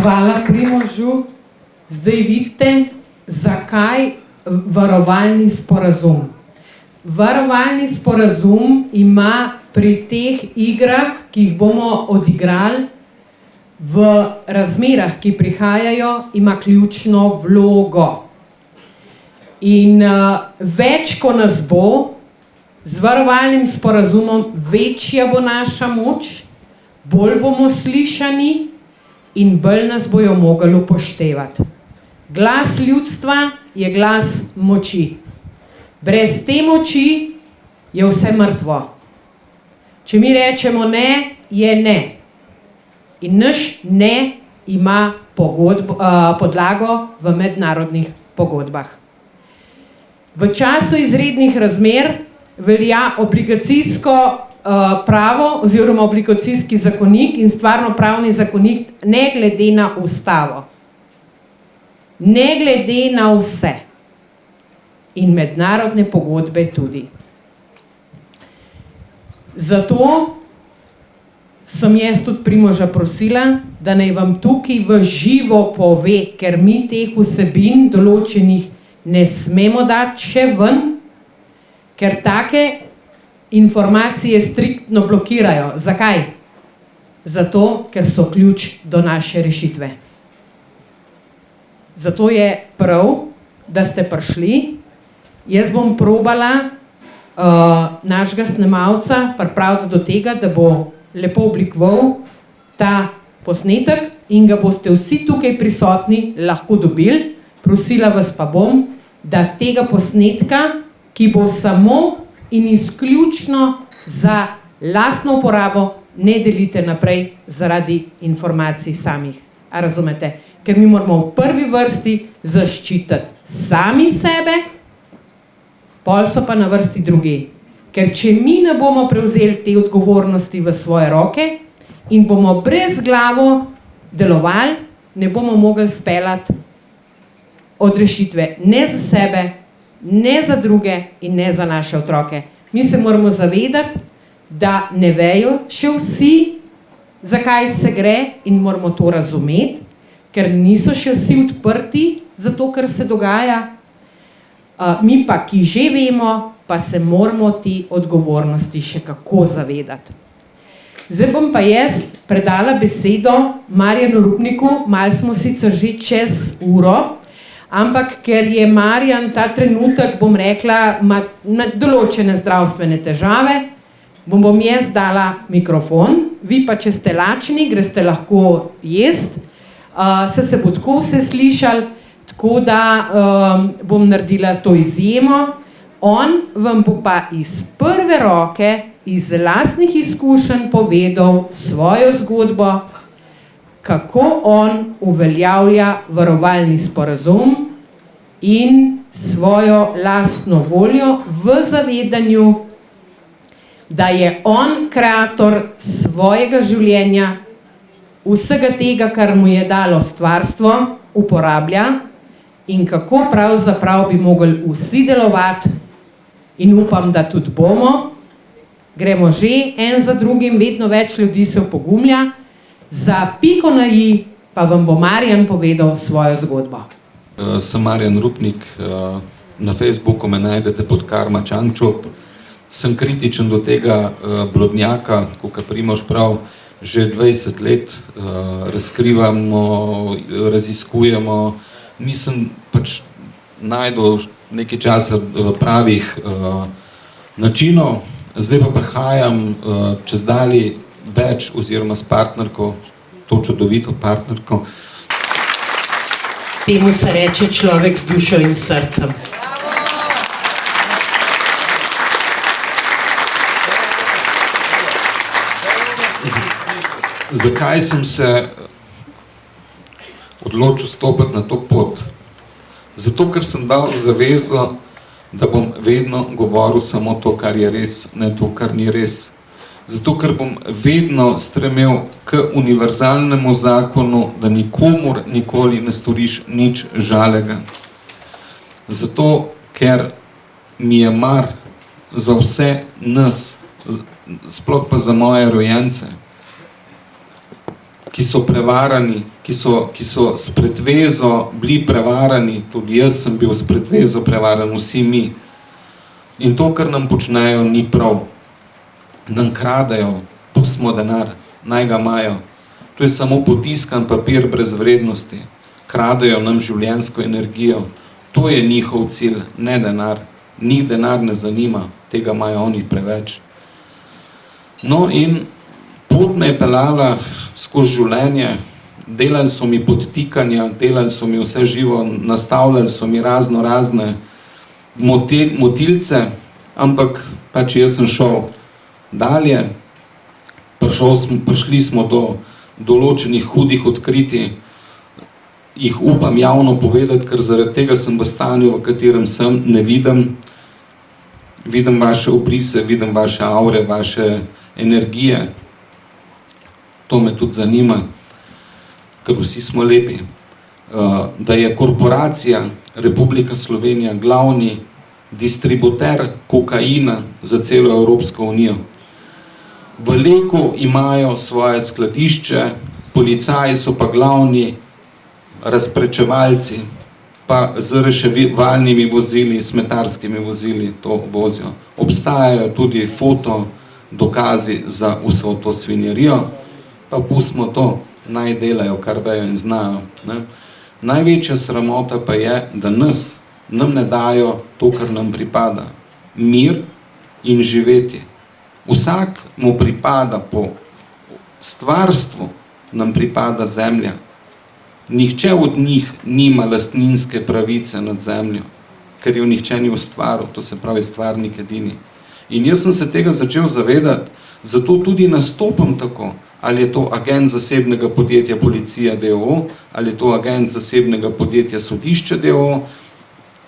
Hvala Primožu. Zdaj vidite, zakaj varovalni sporazum. Varovalni sporazum ima pri teh igrah, ki jih bomo odigrali, v razmerah, ki prihajajo, ima ključno vlogo. In več, ko nas bo, z varovalnim sporazumom večja bo naša moč, bolj bomo slišani in bolj nas bojo mogli upoštevati. Glas ljudstva je glas moči. Brez te moči je vse mrtvo. Če mi rečemo ne, je ne. In naš ne ima podlago v mednarodnih pogodbah. V času izrednih razmer velja obligacijsko pravo oziroma obligacijski zakonik in stvarnopravni zakonik ne glede na ustavo. Ne glede na vse. In mednarodne pogodbe tudi. Zato sem jaz tudi Primoža prosila, da naj vam tukaj v živo pove, ker mi teh vsebin določenih ne smemo dati še ven, ker take informacije striktno blokirajo. Zakaj? Zato, ker so ključ do naše rešitve. Zato je prav, da ste prišli. Jaz bom probala našega snemalca pripraviti do tega, da bo lepo oblikoval ta posnetek in ga boste vsi tukaj prisotni lahko dobili. Prosila vas pa bom, da tega posnetka, ki bo samo in izključno za lastno uporabo, ne delite naprej zaradi informacij samih. A razumete? Ker mi moramo v prvi vrsti zaščititi sami sebe, pol so pa na vrsti drugi. Ker če mi ne bomo prevzeli te odgovornosti v svoje roke in bomo brezglavo delovali, ne bomo mogli speljati od rešitve ne za sebe, ne za druge in ne za naše otroke. Mi se moramo zavedati, da ne vejo še vsi, zakaj se gre in moramo to razumeti, ker niso še vsi odprti za to, kar se dogaja. Mi pa, ki že vemo, pa se moramo te odgovornosti še kako zavedati. Zdaj bom pa jaz predala besedo Marjanu Rupniku, malo smo sicer že čez uro, ampak ker je Marjan ta trenutek, bom rekla, ima določene zdravstvene težave, bom jaz dala mikrofon, vi pa, če ste lačni, greste lahko jesti, se bo tako vse slišali, tako da bom naredila to izjemo. On vam bo pa iz prve roke, iz lastnih izkušenj povedal svojo zgodbo, kako on uveljavlja varovalni sporazum in svojo lastno voljo v zavedanju, da je on kreator svojega življenja, vsega tega, kar mu je dalo stvarstvo, uporablja in kako pravzaprav bi mogli vsi delovati in upam, da tudi bomo. Gremo že en za drugim, vedno več ljudi se opogumlja. Za piko na i pa vam bo Marjan povedal svojo zgodbo. Sem Marjan Rupnik, na Facebooku me najdete pod Karma Čangčop. Sem kritičen do tega blodnjaka, kot Primož prav, že 20 let razkrivamo, raziskujemo. Nisem pač najdel nekaj časa pravih načinov, zdaj pa prihajam čez dalje več oziroma s partnerko, to čudovito partnerko. Temu se reče človek z dušo in srcem. Zakaj sem se odločil stopiti na to pot? Zato, ker sem dal zavezo, da bom vedno govoril samo to, kar je res, ne to, kar ni res. Zato, ker bom vedno stremel k univerzalnemu zakonu, da nikomur nikoli ne storiš nič žalega. Zato, ker mi je mar za vse nas, sploh pa za moje rojence, ki ki so prevarani, ki so s pretvezo bili prevarani, tudi jaz sem bil s pretvezo prevaran, vsi mi. In to, kar nam počnejo, ni prav. Nam kradejo, pustimo denar, naj ga imajo. To je samo potiskan papir brez vrednosti. Kradejo nam življenjsko energijo. To je njihov cilj, ne denar. Njih denar ne zanima, tega imajo oni preveč. No in pot me je peljala skozi življenje, delali so mi podtikanja, delali so mi vse živo, nastavljali so mi razne motilce, ampak pač jaz sem šel dalje, prišli smo do določenih hudih odkritij, jih upam javno povedati, ker zaradi tega sem v stanju, v katerem sem, ne vidim vaše obrise, vidim vaše aure, vaše energije. To me tudi zanima, ker vsi smo lepi. Da je korporacija Republika Slovenija glavni distributer kokaina za celo Evropsko unijo. V Leku imajo svoje skladišče, policaji so pa glavni razprečevalci, pa z reševalnimi vozili, smetarskimi vozili to vozijo. Obstajajo tudi foto dokazi za vso to svinjerijo, pa pustimo to, naj delajo, kar vejo in znajo. Ne? Največja sramota pa je, da nam ne dajo to, kar nam pripada. Mir in živeti. Vsak mu pripada po stvarstvu, nam pripada zemlja. Nihče od njih nima lastninske pravice nad zemljo, ker jo nihče ni ustvaril, to se pravi stvarnik edini. In jaz sem se tega začel zavedati, zato tudi nastopam tako, ali je to agent zasebnega podjetja Policija d.o.o., ali je to agent zasebnega podjetja Sodišče d.o.o.,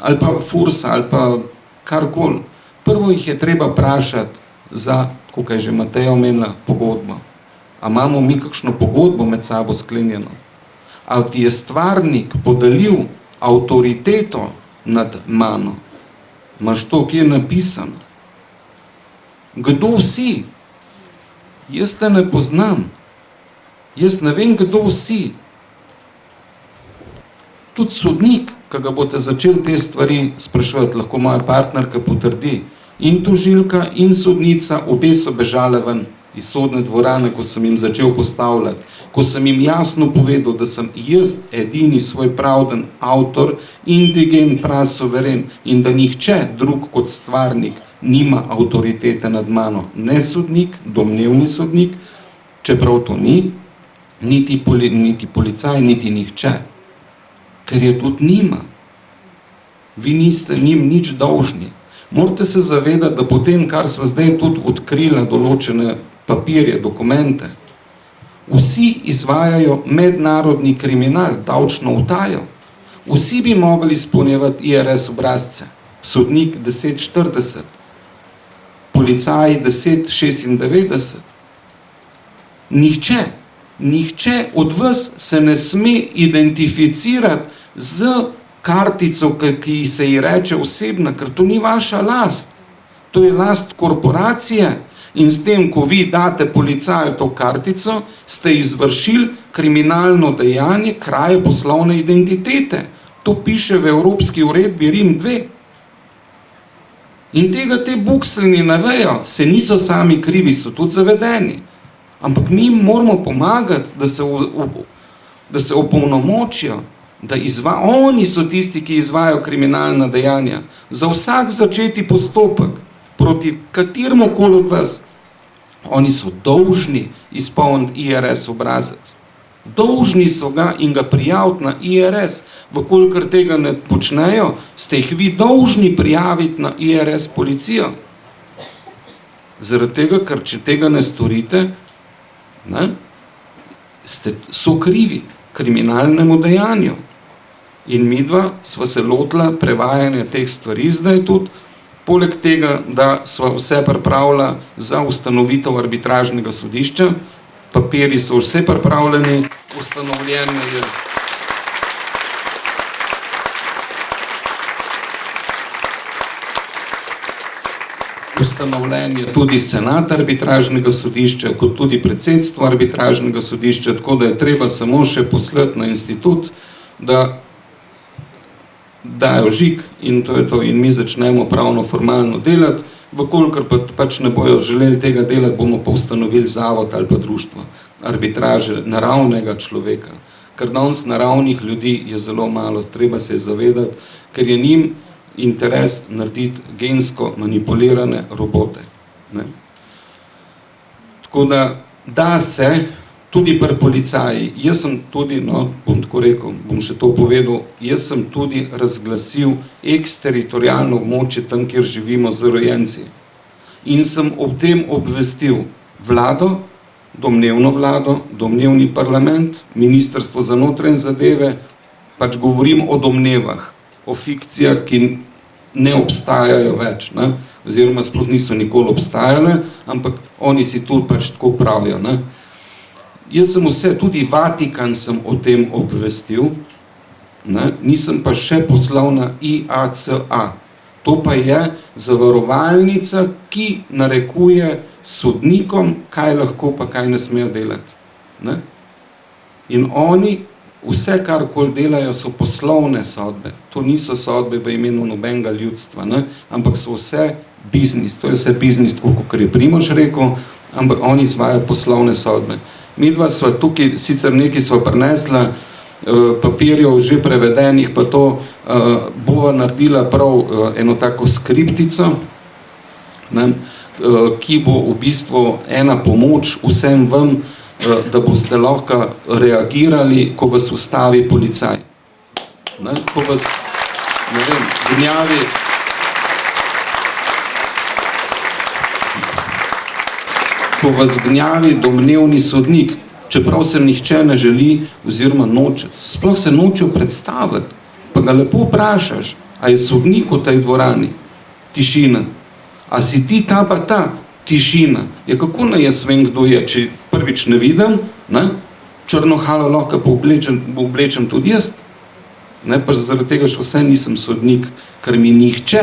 ali pa Fursa, ali pa karkoli. Prvo jih je treba vprašati za, kako je že Mateja omenila, pogodbo. A imamo mi kakšno pogodbo med sabo sklenjeno? Ali ti je stvarnik podelil avtoriteto nad mano? Imaš to, ki je napisano? Kdo si? Jaz te ne poznam. Jaz ne vem, kdo si. Tudi sodnik, ki ga boste začeli te stvari spraševati, lahko moja partnerka potrdi. In tožilka, in sodnica, obe so bežale ven iz sodne dvorane, ko sem jim začel postavljati. Ko sem jim jasno povedal, da sem jaz edini svoj pravden avtor, indigen, prasoveren in da nihče drug kot stvarnik nima avtoritete nad mano. Ne sodnik, domnevni sodnik, čeprav to ni, niti policaj, niti nihče. Ker je tudi nima. Vi niste njim nič dolžni. Morate se zavedati, da potem, kar sva zdaj tudi odkrila določene papirje, dokumente, vsi izvajajo mednarodni kriminal, davčno utajo. Vsi bi mogli izpolnjevati IRS obrazce. Sodnik 1040, policaj 1096. Nihče od vas se ne sme identificirati z kartico, ki se ji reče osebna, ker to ni vaša last. To je last korporacije in s tem, ko vi date policaju to kartico, ste izvršili kriminalno dejanje kraje poslovne identitete. To piše v Evropski uredbi Rim 2. In tega te bukselni ne vejo, se niso sami krivi, so tudi zavedeni. Ampak mi moramo pomagati, da se opolnomočijo, da oni so tisti, ki izvajajo kriminalna dejanja. Za vsak začeti postopek proti kateremu koli od vas, oni so dolžni izpolniti IRS obrazec. Dolžni so ga in ga prijaviti na IRS. Vkolikor tega ne počnejo, ste jih vi dolžni prijaviti na IRS policijo. Zaradi tega, ker če tega ne storite, so krivi kriminalnemu dejanju. In midva sva se lotila prevajanja teh stvari zdaj tudi, poleg tega, da sva vse pripravila za ustanovitev arbitražnega sodišča, papiri so vse pripravljeni, ustanovljene je. ustanovljen je tudi senat arbitražnega sodišča, kot tudi predsedstvo arbitražnega sodišča, tako da je treba samo še poslati na institut, da dajo žig in to je to. In mi začnemo pravno formalno delati, vkolikor pač ne bojo želeli tega delati, bomo pa ustanovili zavod ali pa društvo arbitraže naravnega človeka. Ker danes naravnih ljudi je zelo malo, treba se zavedati, ker je njim interes narediti gensko manipulirane robote. Ne? Tako da se tudi pri policaji, jaz sem tudi, bom tako rekel, bom še to povedal, jaz sem tudi razglasil eksteritorialno območje tam, kjer živimo z rojenci. In sem ob tem obvestil vlado, domnevno vlado, domnevni parlament, ministrstvo za notranje zadeve, pač govorim o domnevah, o fikcijah, ki ne obstajajo več, ne? Oziroma sploh niso nikoli obstajale, ampak oni si tu pač tako pravijo. Ne? Jaz sem vse, tudi Vatikan sem o tem obvestil, ne? Nisem pa še poslal na IACA. To pa je zavarovalnica, ki narekuje sodnikom, kaj lahko pa kaj ne smejo delati. Ne? In oni vse, karkoli delajo, so poslovne sodbe. To niso sodbe v imenu nobenega ljudstva, ne? Ampak so vse biznis. To je vse biznis, kot je Primož rekel, ampak oni izvajajo poslovne sodbe. Midva sva tukaj, sicer nekaj sva prinesla, papirjev že prevedenih, pa to bova naredila prav eno tako skriptico, ne? Ki bo v bistvu ena pomoč vsem vam, da boste lahko reagirali, ko vas ustavi policaj. Ne? Ko vas, ne vem, gnjavi, ko vas gnjavi domnevni sodnik, čeprav se nihče ne želi, oziroma noče, sploh se nočejo predstaviti, pa ga lepo vprašaš, a je sodnik v tej dvorani? Tišina. A si ti ta pa ta? Tišina. Ja, kako naj jaz vem, kdo je, če prvič ne vidim, ne? Črno halo lahko pa oblečem tudi jaz. Ne? Pa zaradi tega še vse nisem sodnik, ker mi nihče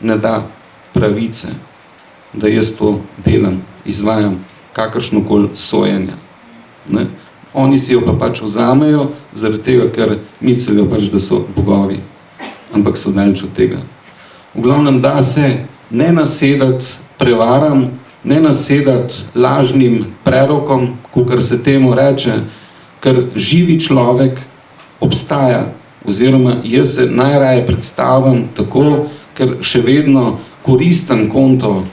ne da pravice, da jaz to delam, izvajam kakršnokoli sojenje. Ne? Oni si jo pa pač vzamejo, zaradi tega, ker mislijo pač, da so bogovi. Ampak so daleč od tega. V glavnem da se ne nasedati prevaram, ne nasedati lažnim prerokom, kakor se temu reče, ker živi človek obstaja, oziroma jaz se najraje predstavljam tako, ker še vedno koristim konto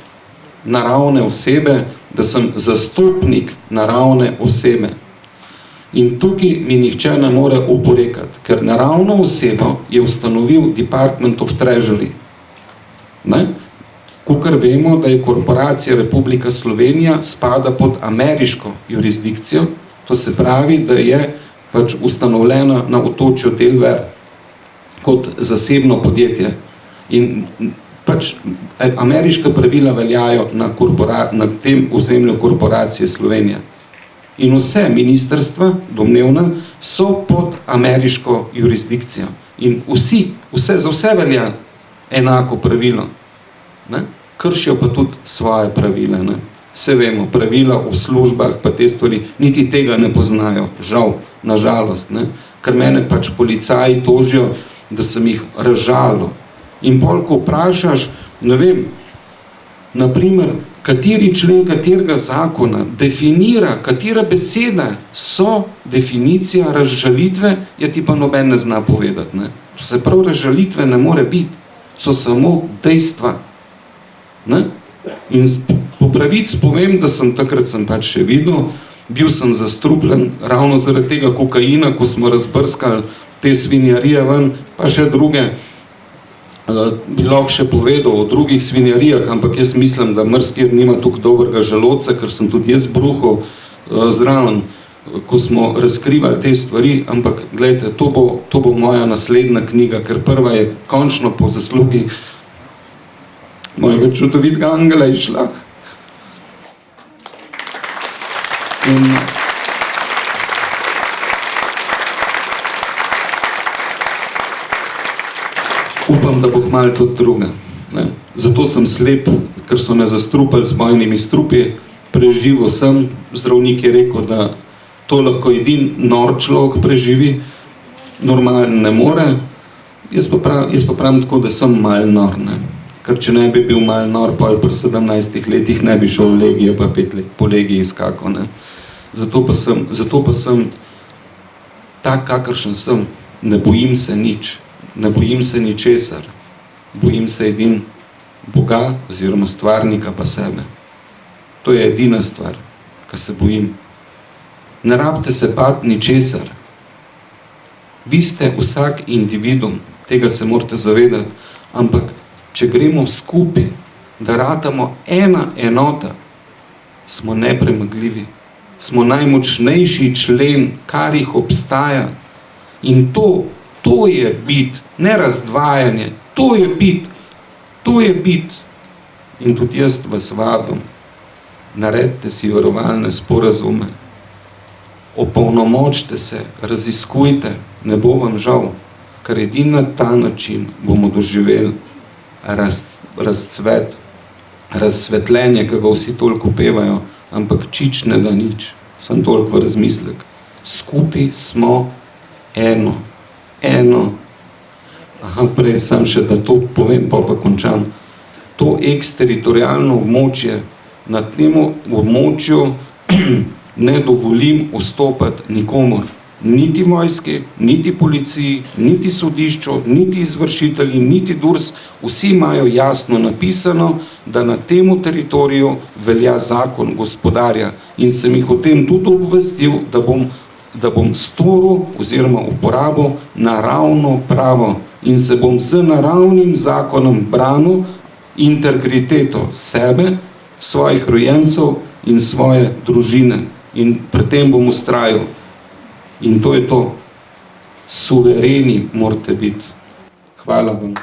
naravne osebe, da sem zastopnik naravne osebe. In tukaj mi nihče ne more oporekati, ker naravno osebo je ustanovil Department of Treasury. Ne? Kakor vemo, da je korporacija Republika Slovenija spada pod ameriško jurisdikcijo, to se pravi, da je pač ustanovljena na otočju Delaware kot zasebno podjetje. In pač ameriška pravila veljajo na tem ozemlju korporacije Slovenija. In vse ministrstva, domnevna, so pod ameriško jurisdikcijo. In za vse velja enako pravilo. Ne? Kršijo pa tudi svoje pravile. Ne? Vse vemo, pravila v službah, pa te stvari, niti tega ne poznajo, žal, nažalost. Ne? Ker mene pač policaji tožijo, da sem jih razžalil. In bolj, ko vprašaš, ne vem, naprimer, kateri člen katerega zakona definira, katera beseda so definicija razžalitve, ja ti pa noben ne zna povedati. Ne? To se prav razžalitve ne more biti, so samo dejstva. Ne? In po pravici povem, da sem takrat pač še videl, bil sem zastrupljen ravno zaradi tega kokaina, ko smo razbrskali te svinjarije ven, pa še druge, bi lahko še povedal o drugih svinjarijah, ampak jaz mislim, da marsikjer nima toliko dobrega želodca, ker sem tudi jaz bruhal zraven, ko smo razkrivali te stvari, ampak gledajte, to bo moja naslednja knjiga, ker prva je končno po zaslugi mojega čudovitega angela išla. In upam, da bo kmalu tudi druga. Ne. Zato sem slep, ker so me zastrupali s bojnimi strupi, preživel sem, zdravnik je rekel, da to lahko edin nor človek preživi, normalen ne more, jaz pa pravim tako, da sem malo nor, ne. Ker če ne bi bil malo nor, pa pri 17 letih ne bi šel v legijo, pa 5 let po legiji skakal, ne. Zato pa sem tak, kakršen sem, ne bojim se nič, ne bojim se ničesar, bojim se edin Boga oziroma stvarnika pa sebe. To je edina stvar, kar se bojim. Ne rabite se bati ničesar. Vi ste vsak individuum, tega se morate zavedati, ampak če gremo skupaj, da ratamo ena enota, smo nepremagljivi. Smo najmočnejši člen, kar jih obstaja. In to je bit, ne razdvajanje, to je bit. In tudi jaz vas vabim, naredite si varovalne sporazume, opolnomočite se, raziskujte, ne bo vam žal, ker edino na ta način bomo doživeli razcvet, razsvetljenje, ki ga vsi toliko pevajo, ampak čičnega nič, sem toliko v razmislek. Skupaj smo eno. Prej sem še, da to povem, pa končam. To eksteritorialno območje, na tem območju ne dovolim vstopati nikomur. Niti vojski, niti policiji, niti sodišču, niti izvršitelji, niti DURS, vsi imajo jasno napisano, da na tem teritoriju velja zakon gospodarja in sem jih o tem tudi obvestil, da bom storil oziroma uporabil naravno pravo in se bom z naravnim zakonom branil integriteto sebe, svojih rojencev in svoje družine. In pri tem bom vztrajal. In to je to. Suvereni morate biti. Hvala vam.